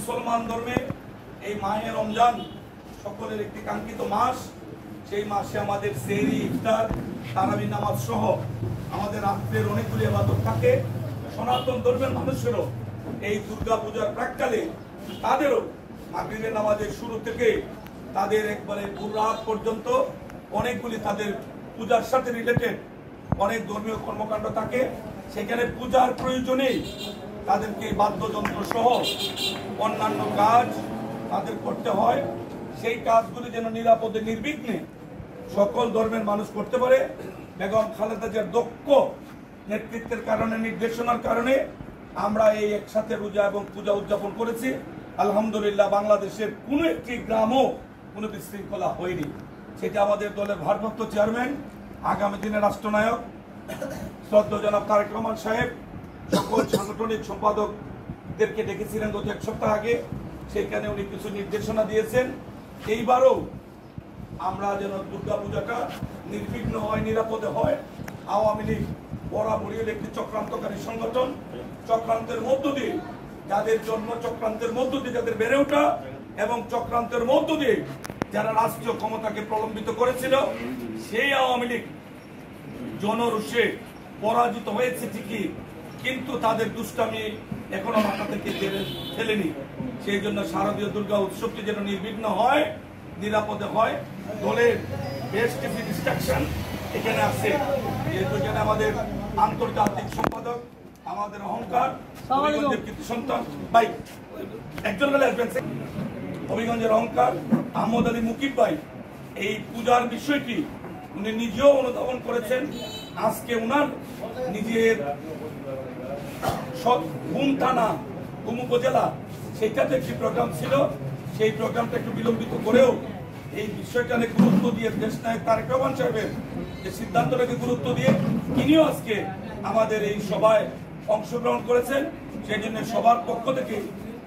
মুসলমান ধর্মে এই মাহে রমজান সকলের একটি কাঙ্ক্ষিত মাস। সেই মাসে আমাদের সেহরি, ইফতার, তারাবি নামাজ সহ আমাদের রাত্রের অনেকগুলি ইবাদত থাকে। সনাতন ধর্মের মানুষেরও এই দুর্গা পূজার প্রাক্কালে তাদেরও মাগরিবের নামাজের শুরু থেকে তাদের একবারে ভোর রাত পর্যন্ত অনেকগুলি তাদের পূজার সাথে রিলেটেড অনেক ধর্মীয় কর্মকাণ্ড থাকে। সেখানে পূজার প্রয়োজনেই তাদেরকে বাদ্যযন্ত্র সহ অন্যান্য কাজ তাদের করতে হয়। সেই কাজগুলি যেন নিরাপদে নির্বিঘ্নে সকল ধর্মের মানুষ করতে পারে। বেগম খালেদা জিয়ার দক্ষ নেতৃত্বের কারণে, নির্দেশনার কারণে আমরা এই একসাথে রোজা এবং পূজা উদযাপন করেছি। আলহামদুলিল্লাহ, বাংলাদেশের কোনো একটি গ্রামও কোনো বিশৃঙ্খলা হয়নি। সেটা আমাদের দলের ভারপ্রাপ্ত চেয়ারম্যান, আগামী দিনের রাষ্ট্রনায়ক শ্রদ্ধেয় জনাব তারেক রহমান সাহেব সকল সাংগঠনিক সম্পাদকদেরকে ডেকেছিলেন গত এক সপ্তাহ আগে। সেখানে উনি কিছু নির্দেশনা দিয়েছেন। এইবারও আমরা যেন দুর্গা পূজাটা নির্বিঘ্ন হয়, নিরাপদে হয়। আওয়ামী লীগ বরাবরই একটি চক্রান্তকারী সংগঠন। চক্রান্তের মধ্য দিয়ে যাদের জন্ম, চক্রান্তের মধ্য দিয়ে যাদের বেড়ে ওঠা এবং চক্রান্তের মধ্য দিয়ে যারা রাষ্ট্রীয় ক্ষমতাকে প্রলম্বিত করেছিল, সেই আওয়ামী লীগ জনরোষে পরাজিত হয়েছে ঠিকই, কিন্তু তাদের দুষ্টামি এখনো মাথা থেকে ফেলেনি। সেই জন্য শারদীয় দুর্গা উৎসবটি যেন নির্বিঘ্ন হয়, নিরাপদে হয়। দলের বেশ কিছু ডিস্ট্রাকশন এখানে আছে, যেহেতু এখানে আমাদের আন্তর্জাতিক সম্পাদক, আমাদের অহংকার, হবিগঞ্জের কৃতি সন্তান ভাই একজন গেলে আসবেন, হবিগঞ্জের অহংকার আহমদ আলী মুকিব ভাই এই পূজার বিষয়টি উনি নিজেও অনুধাবন করেছেন। আজকে উনার নিজের গুম থানা, গুম উপজেলা, সেইটাতে একটি প্রোগ্রাম ছিল। সেই প্রোগ্রামটা একটু বিলম্বিত করেও এই বিষয়টাকে গুরুত্ব দিয়ে দেশ নায়ক তারেক রহমান সাহেবের যে সিদ্ধান্তটাকে গুরুত্ব দিয়ে তিনিও আজকে আমাদের এই সভায় অংশগ্রহণ করেছেন। সেই জন্য সবার পক্ষ থেকে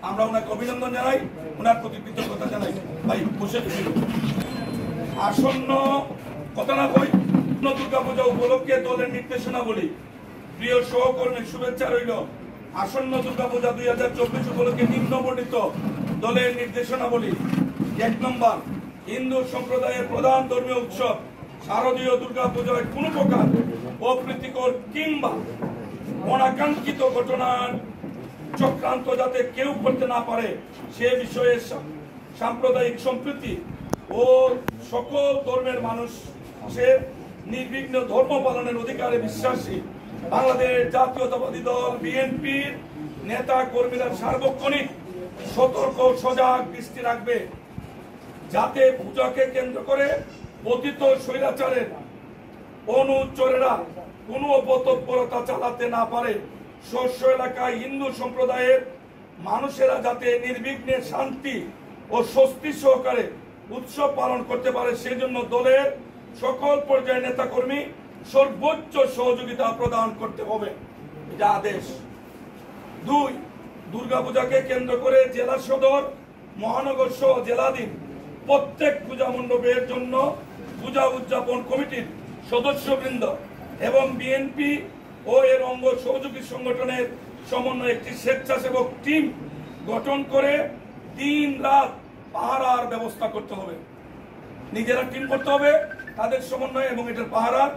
আমরা ওনাকে অভিনন্দন জানাই, ওনার প্রতি কৃতজ্ঞতা জানাই। ভাই বসে আসন্ন কথা না কই, দুর্গা পূজা উপলক্ষে দলের নির্দেশনা বলি, প্রিয় সহকর্মীর শুভেচ্ছা রইল। আসন্ন দুর্গা পূজা 2024 উপলক্ষে নিম্নবর্ণিত দলের নির্দেশনা বলি। 1 নম্বর, হিন্দু সম্প্রদায়ের প্রধান ধর্মীয় উৎসব শারদীয় দুর্গা পূজায় কোন প্রকার অপ্রীতিকর কিংবা অনাকাঙ্ক্ষিত ঘটনার চক্রান্ত যাতে কেউ করতে না পারে সে বিষয়ে সাম্প্রদায়িক সম্প্রীতি ও সকল ধর্মের মানুষের নির্বিঘ্ন ধর্ম পালনের অধিকারে বিশ্বাসী বাংলাদেশ জাতীয়তাবাদী দল বিএনপির নেতা কর্মীরা সার্বক্ষণিক সতর্ক সজাগ দৃষ্টি রাখবে, যাতে পূজাকে কেন্দ্র করে পতিত স্বৈরাচারের অনুচরেরা কোনো অপতৎপরতা চালাতে না পারে। শস্য এলাকায় হিন্দু সম্প্রদায়ের মানুষেরা যাতে নির্বিঘ্নে শান্তি ও স্বস্তি সহকারে উৎসব পালন করতে পারে, সেজন্য দলের সকল পর্যায়ের নেতাকর্মী সর্বোচ্চ সহযোগিতা প্রদান করতে হবে, এটা আদেশ। 2, দুর্গাপূজাকে কেন্দ্র করে জেলা সদর, মহানগর সহ জেলাধীন প্রত্যেক পূজা মণ্ডপের জন্য পূজা উদযাপন কমিটির সদস্যবৃন্দ এবং বিএনপি ও এর অঙ্গ সহযোগী সংগঠনের সমন্বয়ে একটি স্বেচ্ছাসেবক টিম গঠন করে দিন রাত পাহারার ব্যবস্থা করতে হবে। নিজেরা টিম করতে হবে, তাদের সমন্বয় এবং এটার পাহারার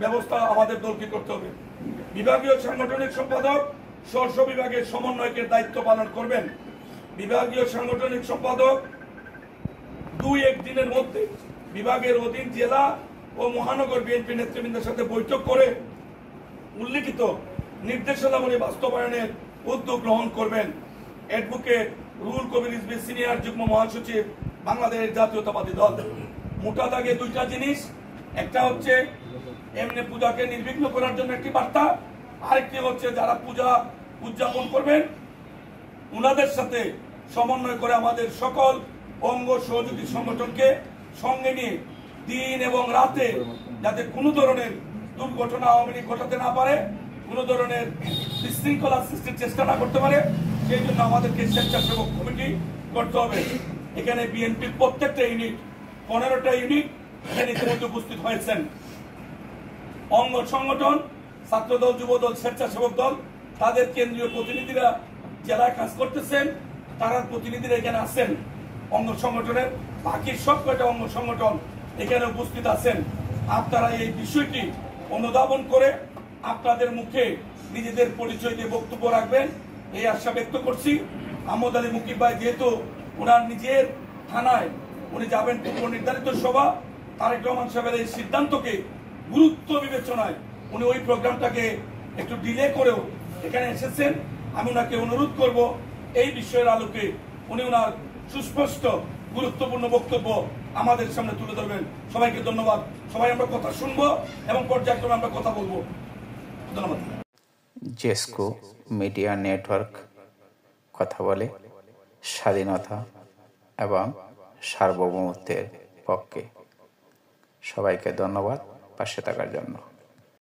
ব্যবস্থা আমাদের দলকে করতে হবে। বিভাগীয় সাংগঠনিক সম্পাদক স্ব বিভাগের সমন্বয়কের দায়িত্ব পালন করবেন। বিভাগীয় সাংগঠনিক সম্পাদক 2-1 দিনের মধ্যে বিভাগের অধীন জেলা ও মহানগর বিএনপি নেতৃবৃন্দের সাথে বৈঠক করে উল্লিখিত নির্দেশনাবলী বাস্তবায়নের উদ্যোগ গ্রহণ করবেন। অ্যাডভোকেট রুহুল কবির রিজভী, সিনিয়র যুগ্ম মহাসচিব, বাংলাদেশ জাতীয়তাবাদী দল। মোটা দাগে 2টা জিনিস, একটা হচ্ছে এমনি পূজাকে নির্বিঘ্ন করার জন্য একটি বার্তা, আরেকটি হচ্ছে যারা পূজা উদযাপন করবেন উনাদের সাথে সমন্বয় করে আমাদের সকল অঙ্গ সহযোগী সংগঠনকে সঙ্গে নিয়ে দিন এবং রাতে যাতে কোনো ধরনের দুর্ঘটনা আওয়ামী লীগ ঘটাতে না পারে, কোনো ধরনের বিশৃঙ্খলা সৃষ্টির চেষ্টা না করতে পারে, সেই জন্য আমাদেরকে স্বেচ্ছাসেবক কমিটি করতে হবে। এখানে বিএনপির প্রত্যেকটা ইউনিট, 15টা ইউনিট এখানে ইতিমধ্যে উপস্থিত হয়েছেন। অঙ্গ সংগঠন, ছাত্রদল, যুবদল, স্বেচ্ছাসেবক দল, তাদের কেন্দ্রীয় প্রতিনিধিরা জেলায় কাজ করতেছেন। তার প্রতিনিধিরা এখানে আছেন, অঙ্গ সংগঠনের বাকি সব কয়টা অঙ্গ সংগঠন এখানে উপস্থিত আছেন। আপনারা এই বিষয়টি অনুধাবন করে আপনাদের মুখে নিজেদের পরিচয় দিয়ে বক্তব্য রাখবেন এই আশা ব্যক্ত করছি। আহমদ আলী মুকিব ভাই যেহেতু ওনার নিজের থানায় উনি যাবেন পূর্ব নির্ধারিত সভা, তারেক রহমান সাহেবের এই সিদ্ধান্তকে গুরুত্ব বিবেচনায় উনি ওই প্রোগ্রামটাকে একটু ডিলে করেও এখানে এসেছেন। আমি ওনাকে অনুরোধ করব এই বিষয়ের আলোকে উনি ওনার সুস্পষ্ট গুরুত্বপূর্ণ বক্তব্য আমাদের সামনে তুলে ধরবেন। সবাইকে ধন্যবাদ। সবাই আমরা কথা শুনবো এবং পর্যায়ক্রমে আমরা কথা বলবো। ধন্যবাদ। জেসকো মিডিয়া নেটওয়ার্ক কথা বলে স্বাধীনতা এবং সার্বভৌমত্বের পক্ষে। সবাইকে ধন্যবাদ পাশে থাকার জন্য।